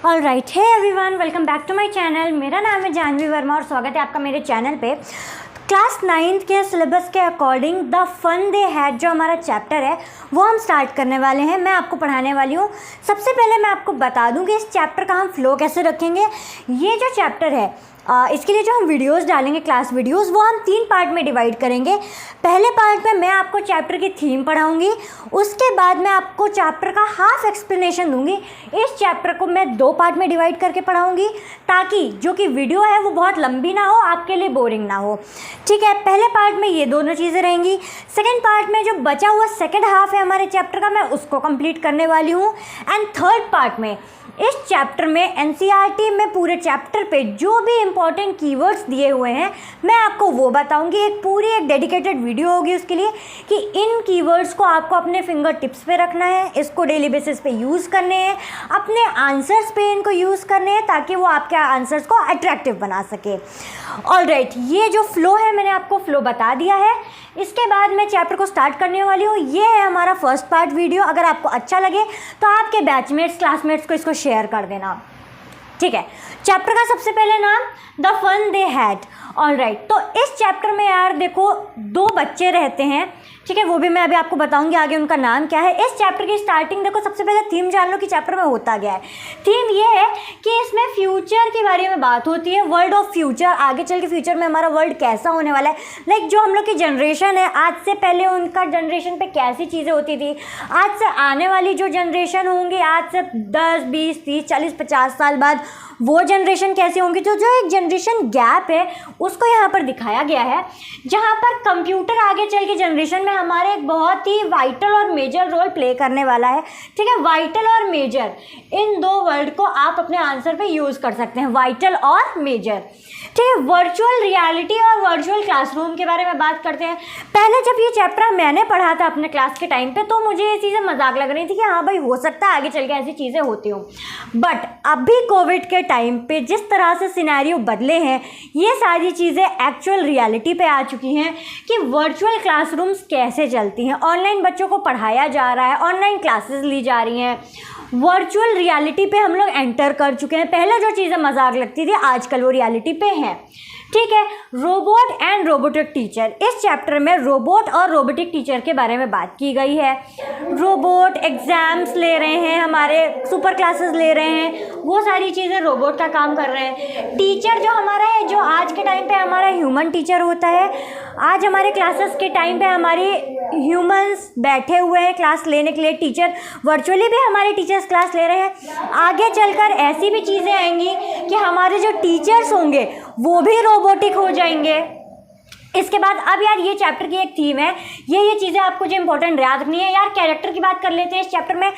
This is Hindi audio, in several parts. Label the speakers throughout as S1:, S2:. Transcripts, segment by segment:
S1: Alright, hey everyone, welcome back to my channel. मेरा नाम है जानवी वर्मा और स्वागत है आपका मेरे चैनल पे। क्लास 9th के सिलेबस के according The Fun They Had जो हमारा चैप्टर है वो हम स्टार्ट करने वाले हैं। मैं आपको पढ़ाने वाली हूँ। सबसे पहले मैं आपको बता दूँ कि इस चैप्टर का हम फ्लो कैसे रखेंगे। ये जो चैप्टर है इसके लिए जो हम वीडियोस डालेंगे, क्लास वीडियोस, वो हम 3 पार्ट में डिवाइड करेंगे। पहले पार्ट में मैं आपको चैप्टर की थीम पढ़ाऊंगी, उसके बाद मैं आपको चैप्टर का हाफ एक्सप्लेनेशन दूंगी। इस चैप्टर को मैं 2 पार्ट में डिवाइड करके पढ़ाऊंगी ताकि जो कि वीडियो है वो बहुत लंबी ना हो, आपके लिए बोरिंग ना हो। ठीक है, पहले पार्ट में ये दोनों चीज़ें रहेंगी। सेकेंड पार्ट में जो बचा हुआ सेकेंड हाफ है हमारे चैप्टर का, मैं उसको कंप्लीट करने वाली हूँ। एंड थर्ड पार्ट में इस चैप्टर में एनसीईआरटी में पूरे चैप्टर पे जो भी इंपॉर्टेंट कीवर्ड्स दिए हुए हैं मैं आपको वो बताऊंगी। एक डेडिकेटेड वीडियो होगी उसके लिए कि इन कीवर्ड्स को आपको अपने फिंगर टिप्स पे रखना है, इसको डेली बेसिस पे यूज़ करने हैं, अपने आंसर्स पे इनको यूज़ करने हैं ताकि वो आपके आंसर्स को अट्रैक्टिव बना सके। ऑलराइट, ये जो फ्लो है मैंने आपको फ्लो बता दिया है। इसके बाद मैं चैप्टर को स्टार्ट करने वाली हूँ। ये है हमारा फर्स्ट पार्ट वीडियो। अगर आपको अच्छा लगे तो आपके बैचमेट्स, क्लासमेट्स को इसको शेयर कर देना। ठीक है, चैप्टर का सबसे पहले नाम The Fun They Had. Alright, तो इस चैप्टर में यार देखो 2 बच्चे रहते हैं। ठीक है, वो भी मैं अभी आपको बताऊंगी आगे उनका नाम क्या है। इस चैप्टर की स्टार्टिंग देखो, सबसे पहले थीम जान लो कि चैप्टर में होता क्या है। थीम ये है कि इसमें फ्यूचर के बारे में बात होती है, वर्ल्ड ऑफ फ्यूचर। आगे चल के फ्यूचर में हमारा वर्ल्ड कैसा होने वाला है, लाइक जो हम लोग की जनरेशन है, आज से पहले उनका जनरेशन पे कैसी चीज़ें होती थी, आज से आने वाली जो जनरेशन होंगी, आज से 10, 20, 30, 40, 50 साल बाद वो जनरेशन कैसी होंगी। तो जो एक जनरेशन गैप है उसको यहाँ पर दिखाया गया है, जहाँ पर कंप्यूटर आगे चल के जनरेशन में हमारे एक बहुत ही वाइटल और मेजर रोल प्ले करने वाला है। ठीक है, वाइटल और मेजर, इन 2 वर्ड को आप अपने आंसर पे यूज़ कर सकते हैं, वाइटल और मेजर। ठीक है, वर्चुअल रियलिटी और वर्चुअल क्लासरूम के बारे में बात करते हैं। पहले जब ये चैप्टर मैंने पढ़ा था अपने क्लास के टाइम पे तो मुझे ये चीज़ें मजाक लग रही थी कि हाँ भाई हो सकता है आगे चल के ऐसी चीज़ें होती हों, बट अभी कोविड के टाइम पे जिस तरह से सिनेरियो बदले हैं, ये सारी चीज़ें एक्चुअल रियलिटी पे आ चुकी हैं कि वर्चुअल क्लासरूम्स कैसे चलती हैं, ऑनलाइन बच्चों को पढ़ाया जा रहा है, ऑनलाइन क्लासेस ली जा रही हैं, वर्चुअल रियलिटी पे हम लोग एंटर कर चुके हैं। पहले जो चीज़ें मजाक लगती थी आजकल वो रियलिटी पे हैं। ठीक है, रोबोट एंड रोबोटिक टीचर। इस चैप्टर में रोबोट और रोबोटिक टीचर के बारे में बात की गई है। रोबोट एग्जाम्स ले रहे हैं, हमारे सुपर क्लासेस ले रहे हैं, वो सारी चीज़ें रोबोट का काम कर रहे हैं। टीचर जो हमारा है, जो आज के टाइम पे हमारा ह्यूमन टीचर होता है, आज हमारे क्लासेस के टाइम पे हमारे ह्यूमंस बैठे हुए हैं क्लास लेने के लिए, टीचर वर्चुअली भी हमारे टीचर्स क्लास ले रहे हैं। आगे चलकर ऐसी भी चीज़ें आएंगी कि हमारे जो टीचर्स होंगे वो भी रोबोटिक हो जाएंगे। इसके बाद अब यार ये चैप्टर की एक थीम है, ये चीज़ें आपको जो इंपॉर्टेंट याद रखनी है। यार कैरेक्टर की बात कर लेते हैं। इस चैप्टर में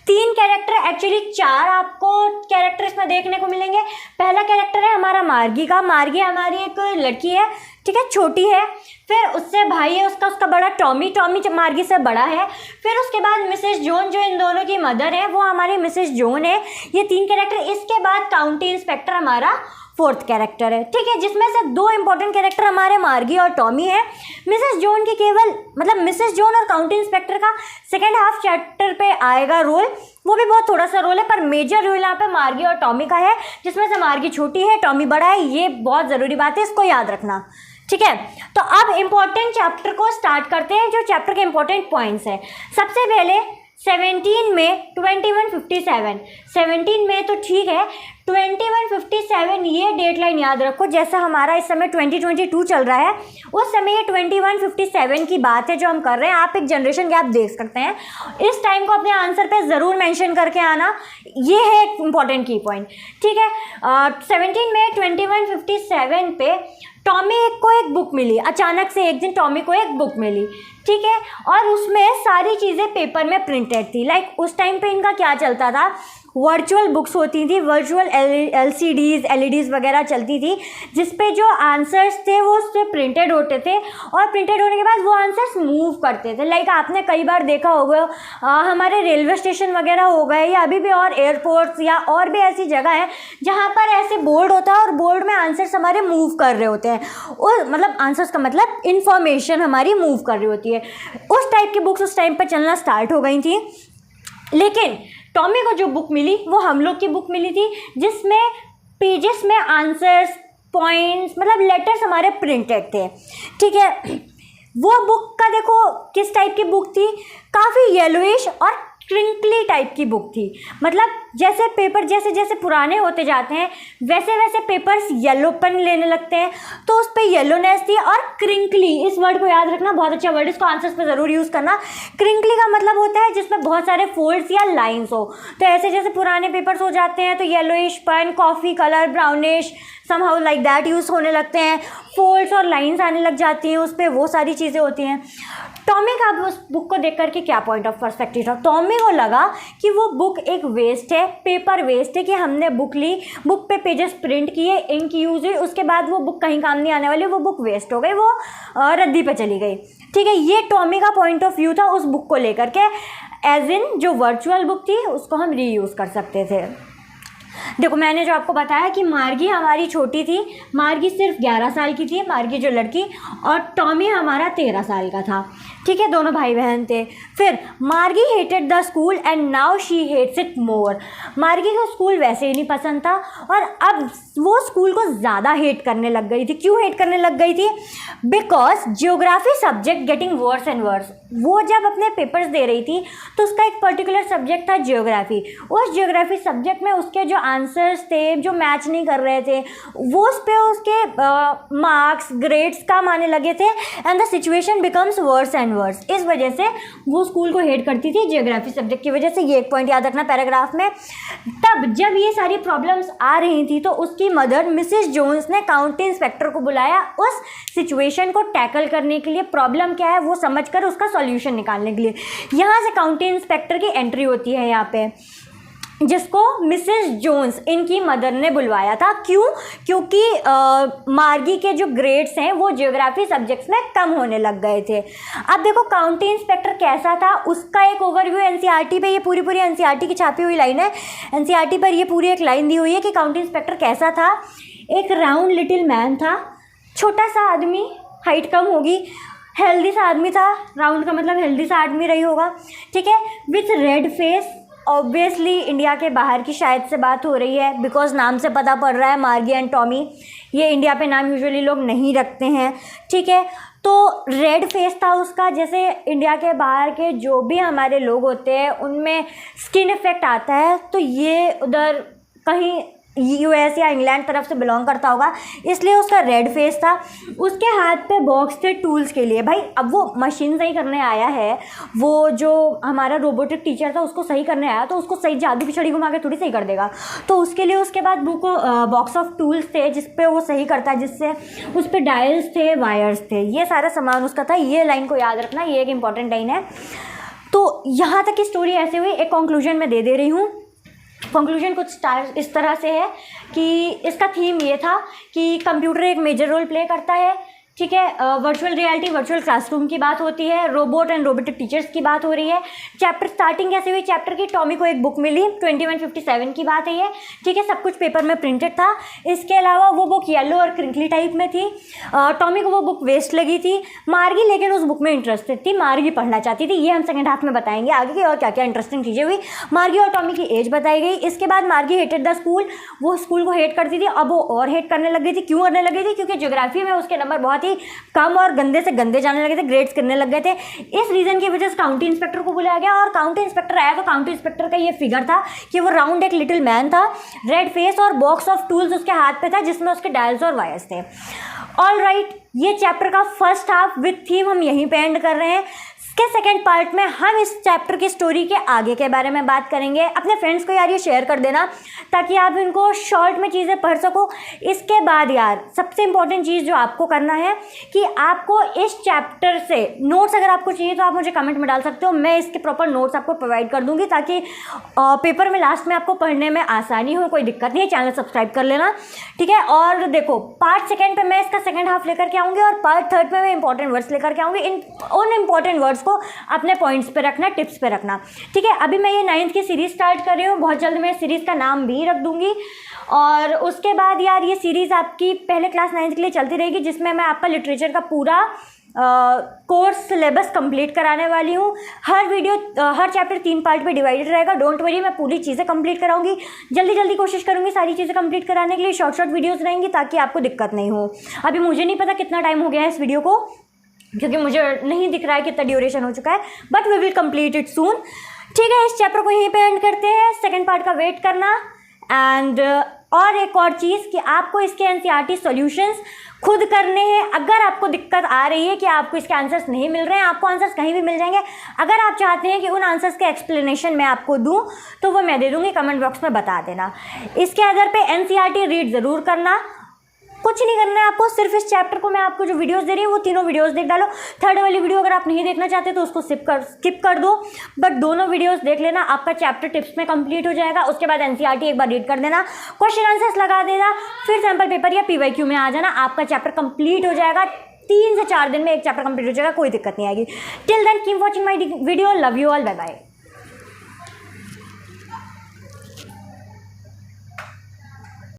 S1: 3 कैरेक्टर, एक्चुअली 4 आपको कैरेक्टर इसमें देखने को मिलेंगे। पहला कैरेक्टर है हमारा मार्गी का। मार्गी हमारी एक लड़की है, ठीक है, छोटी है। फिर उससे भाई है उसका बड़ा टॉमी मार्गी से बड़ा है। फिर उसके बाद मिसेस जॉन जो इन दोनों की मदर है वो हमारी मिसेस जॉन है। ये 3 कैरेक्टर। इसके बाद काउंटी इंस्पेक्टर हमारा 4th कैरेक्टर है। ठीक है, जिसमें से 2 इंपॉर्टेंट कैरेक्टर हमारे मार्गी और टॉमी है। मिसेस जॉन की केवल मिसेस जॉन और काउंटी इंस्पेक्टर का सेकेंड हाफ चैप्टर पे आएगा रोल, वो भी बहुत थोड़ा सा रोल है, पर मेजर रोल यहाँ पे मार्गी और टॉमी का है, जिसमें से मार्गी छोटी है, टॉमी बड़ा है। ये बहुत ज़रूरी बात है, इसको याद रखना। ठीक है, तो अब इम्पॉर्टेंट चैप्टर को स्टार्ट करते हैं, जो चैप्टर के इम्पॉर्टेंट पॉइंट्स हैं। सबसे पहले 17 में 2157, 17 में तो ठीक है, 2157 ये डेट लाइन याद रखो। जैसा हमारा इस समय 2022 चल रहा है, उस समय ये 2157 की बात है जो हम कर रहे हैं। आप एक जनरेशन गैप देख सकते हैं। इस टाइम को अपने आंसर पे ज़रूर मेंशन करके आना, ये है एक इम्पॉर्टेंट की पॉइंट। ठीक है, 17 में 2157 पे टॉमी को एक बुक मिली। अचानक से एक दिन टॉमी को एक बुक मिली, ठीक है, और उसमें सारी चीज़ें पेपर में प्रिंटेड थी। लाइक उस टाइम पे इनका क्या चलता था, वर्चुअल बुक्स होती थी, वर्चुअल LCDs LEDs वगैरह चलती थी, जिसपे जो आंसर्स थे वो उस पर प्रिंटेड होते थे, और प्रिंटेड होने के बाद वो आंसर्स मूव करते थे। लाइक आपने कई बार देखा होगा हमारे रेलवे स्टेशन वगैरह हो गए, या अभी भी और एयरपोर्ट्स या और भी ऐसी जगह है जहाँ पर ऐसे बोर्ड होता है और बोर्ड में आंसर्स हमारे मूव कर रहे होते हैं। और आंसर्स का मतलब इंफॉर्मेशन हमारी मूव कर रही होती है। उस टाइप की बुक्स उस टाइम पर चलना स्टार्ट हो गई थी। लेकिन टॉमी को जो बुक मिली वो हम लोग की बुक मिली थी, जिसमें पेजेस में आंसर्स, पॉइंट्स, मतलब लेटर्स हमारे प्रिंटेड थे। ठीक है, वो बुक का देखो किस टाइप की बुक थी, काफ़ी येलोइश और क्रिंकली टाइप की बुक थी। मतलब जैसे पेपर जैसे जैसे पुराने होते जाते हैं वैसे वैसे पेपर्स येलोपन लेने लगते हैं, तो उस पर येलोनेस थी। और क्रिंकली, इस वर्ड को याद रखना, बहुत अच्छा वर्ड, इसको आंसर्स पे ज़रूर यूज़ करना। क्रिंकली का मतलब होता है जिसमें बहुत सारे फोल्ड्स या लाइंस हो। तो ऐसे जैसे पुराने पेपर्स हो जाते हैं तो येलोइश पन, coffee colour, brownish, somehow like that use होने लगते हैं, फोल्ड्स और लाइंस आने लग जाती हैं उस पर, वो सारी चीज़ें होती हैं। टॉमी का उस बुक को देख करके क्या पॉइंट ऑफ पर्सपेक्टिव था, टॉमी को लगा कि वो बुक एक वेस्ट है, पेपर वेस्ट है, कि हमने बुक ली, बुक पे पेजेस प्रिंट किए, इंक यूज हुई, उसके बाद वो बुक कहीं काम नहीं आने वाली, वो बुक वेस्ट हो गई, वो रद्दी पे चली गई। ठीक है, ये टॉमी का पॉइंट ऑफ व्यू था उस बुक को लेकर के। एज इन जो वर्चुअल बुक थी उसको हम रीयूज़ कर सकते थे। देखो मैंने जो आपको बताया कि मार्गी हमारी छोटी थी, मार्गी सिर्फ 11 साल की थी, मार्गी जो लड़की, और टॉमी हमारा 13 साल का था। ठीक है, दोनों भाई बहन थे। फिर Margie hated the school and now she hates it more. Margie को स्कूल वैसे ही नहीं पसंद था और अब वो स्कूल को ज़्यादा हेट करने लग गई थी। क्यों हेट करने लग गई थी? Because geography subject getting worse and worse. वो जब अपने पेपर्स दे रही थी तो उसका एक पर्टिकुलर सब्जेक्ट था जियोग्राफी। उस जियोग्राफी सब्जेक्ट में उसके जो आंसर्स थे जो मैच नहीं कर रहे थे, वो उस पर उसके मार्क्स, ग्रेड्स कम आने लगे थे and the situation becomes worse and worse. इस वजह से वो स्कूल को हेट करती थी जियोग्राफी सब्जेक्ट की वजह से। ये एक पॉइंट याद रखना पैराग्राफ में। तब जब ये सारी प्रॉब्लम्स आ रही थी तो उसकी मदर मिसेस जोन्स ने काउंटी इंस्पेक्टर को बुलाया उस सिचुएशन को टैकल करने के लिए, प्रॉब्लम क्या है वो समझकर उसका सॉल्यूशन निकालने के लिए। यहाँ से काउंटी इंस्पेक्टर की एंट्री होती है यहाँ पे, जिसको मिसेस जोन्स इनकी मदर ने बुलवाया था। क्यों? क्योंकि मार्गी के जो ग्रेड्स हैं वो जियोग्राफी सब्जेक्ट्स में कम होने लग गए थे। अब देखो काउंटी इंस्पेक्टर कैसा था उसका एक ओवरव्यू एनसीईआरटी पे, ये पूरी एनसीईआरटी की छापी हुई लाइन है, एनसीईआरटी पर ये पूरी एक लाइन दी हुई है कि काउंटी इंस्पेक्टर कैसा था। एक राउंड लिटिल मैन था, छोटा सा आदमी, हाइट कम होगी, हेल्दी सा आदमी था, राउंड का मतलब हेल्दी सा आदमी रही होगा। ठीक है, with red face. Obviously India के बाहर की शायद से बात हो रही है, बिकॉज नाम से पता पड़ रहा है मार्गी एंड टॉमी, ये इंडिया पे नाम यूजुअली लोग नहीं रखते हैं। ठीक है, तो रेड फेस था उसका। जैसे इंडिया के बाहर के जो भी हमारे लोग होते हैं उनमें स्किन इफेक्ट आता है, तो ये उधर कहीं यूएस या इंग्लैंड तरफ से बिलोंग करता होगा, इसलिए उसका रेड फेस था। उसके हाथ पे बॉक्स थे टूल्स के लिए। भाई अब वो मशीन सही करने आया है, वो जो हमारा रोबोटिक टीचर था उसको सही करने आया, तो उसको सही जादू की छड़ी घुमा के थोड़ी सही कर देगा। तो उसके लिए उसके बाद बुक बॉक्स ऑफ टूल्स थे जिस पे वो सही करता है, जिससे उस पर डायल्स थे, वायर्स थे, ये सारा सामान उसका था। ये लाइन को याद रखना, ये एक इंपॉर्टेंट लाइन है। तो यहाँ तक की स्टोरी ऐसे हुई। एक कंक्लूजन मैं दे रही हूँ। कंक्लूजन कुछ इस तरह से है कि इसका थीम ये था कि कंप्यूटर एक मेजर रोल प्ले करता है। ठीक है, वर्चुअल रियलिटी, वर्चुअल क्लासरूम की बात होती है, रोबोट एंड रोबोटिक टीचर्स की बात हो रही है। चैप्टर स्टार्टिंग कैसे हुई चैप्टर की? टॉमी को एक बुक मिली, 2157 की बात है ये। ठीक है, सब कुछ पेपर में प्रिंटेड था। इसके अलावा वो बुक येलो और क्रिंकली टाइप में थी। टॉमी को वो बुक वेस्ट लगी थी। मार्गी लेकिन उस बुक में इंटरेस्टेड थी, मार्गी पढ़ना चाहती थी। ये हम सेकेंड हाफ में बताएंगे आगे की और क्या क्या इंटरेस्टिंग चीज़ें हुई। मार्गी और टॉमी की एज बताई गई। इसके बाद मार्गी हेटेड द स्कूल, वो स्कूल को हेट करती थी, अब वो और हेट करने लग गई थी। क्यों करने लगी थी? क्योंकि ज्योग्राफी में उसके नंबर बहुत ही कम और गंदे से गंदे जाने लगे थे, ग्रेड्स गिरने लग गए थे। इस रीजन की वजह से काउंटी इंस्पेक्टर को बुलाया गया और काउंटी इंस्पेक्टर आया तो काउंटी इंस्पेक्टर का ये फिगर था कि वो राउंड एक लिटिल मैन था, रेड फेस और बॉक्स ऑफ टूल्स उसके हाथ पे था जिसमें उसके डायल्स और वायर्स थे। ऑल राइट, ये चैप्टर का फर्स्ट हाफ विथ थीम हम यहीं पे एंड कर रहे हैं। के सेकेंड पार्ट में हम इस चैप्टर की स्टोरी के आगे के बारे में बात करेंगे। अपने फ्रेंड्स को यार ये शेयर कर देना ताकि आप इनको शॉर्ट में चीज़ें पढ़ सको। इसके बाद यार सबसे इंपॉर्टेंट चीज़ जो आपको करना है कि आपको इस चैप्टर से नोट्स अगर आपको चाहिए तो आप मुझे कमेंट में डाल सकते हो, मैं इसके प्रॉपर नोट्स आपको प्रोवाइड कर दूंगी ताकि पेपर में लास्ट में आपको पढ़ने में आसानी हो, कोई दिक्कत नहीं है। चैनल सब्सक्राइब कर लेना, ठीक है। और देखो पार्ट सेकेंड पे मैं इसका सेकेंड हाफ लेकर के आऊँगी और पार्ट थर्ड पे मैं इंपॉर्टेंट वर्ड्स लेकर के आऊँगी। उन इंपॉर्टेंट वर्ड्स को अपने पॉइंट्स पे रखना, टिप्स पे रखना, ठीक है। अभी मैं ये 9th की सीरीज़ स्टार्ट कर रही हूँ, बहुत जल्द मैं सीरीज़ का नाम भी रख दूँगी। और उसके बाद यार ये सीरीज़ आपकी पहले क्लास 9th के लिए चलती रहेगी जिसमें मैं आपका लिटरेचर का पूरा कोर्स सिलेबस कंप्लीट कराने वाली हूँ। हर चैप्टर 3 पार्ट में डिवाइडेड रहेगा। डोंट वरी, मैं पूरी चीज़ें कंप्लीट कराऊंगी। जल्दी जल्दी कोशिश करूँगी सारी चीज़ें कंप्लीट कराने के लिए। शॉर्ट वीडियोस रहेंगी ताकि आपको दिक्कत नहीं हो। अभी मुझे नहीं पता कितना टाइम हो गया है इस वीडियो को, क्योंकि मुझे नहीं दिख रहा है कितना ड्यूरेशन हो चुका है, but we will complete it soon. ठीक है, इस चैप्टर को यहीं पे एंड करते हैं। सेकंड पार्ट का वेट करना। एंड और एक और चीज़ कि आपको इसके एनसीईआरटी सॉल्यूशंस खुद करने हैं। अगर आपको दिक्कत आ रही है कि आपको इसके आंसर्स नहीं मिल रहे हैं, आपको आंसर्स कहीं भी मिल जाएंगे। अगर आप चाहते हैं कि उन आंसर्स के एक्सप्लेनेशन मैं आपको दूं तो वो मैं दे दूंगी, कमेंट बॉक्स में बता देना। इसके आधार पे एनसीईआरटी रीड ज़रूर करना। कुछ नहीं करना है आपको, सिर्फ इस चैप्टर को मैं आपको जो वीडियोस दे रही हूँ वो तीनों वीडियोस देख डालो। थर्ड वाली वीडियो अगर आप नहीं देखना चाहते तो उसको स्किप कर दो, बट दोनों वीडियोस देख लेना। आपका चैप्टर टिप्स में कंप्लीट हो जाएगा। उसके बाद एनसीईआरटी एक बार रीड कर देना, क्वेश्चन आंसर्स लगा देना, फिर सैम्पल पेपर या पीवाईक्यू में आ जाना। आपका चैप्टर कंप्लीट हो जाएगा। 3 से 4 दिन में एक चैप्टर कंप्लीट हो जाएगा, कोई दिक्कत नहीं आएगी। Till then keep watching my video. Love you all, bye bye.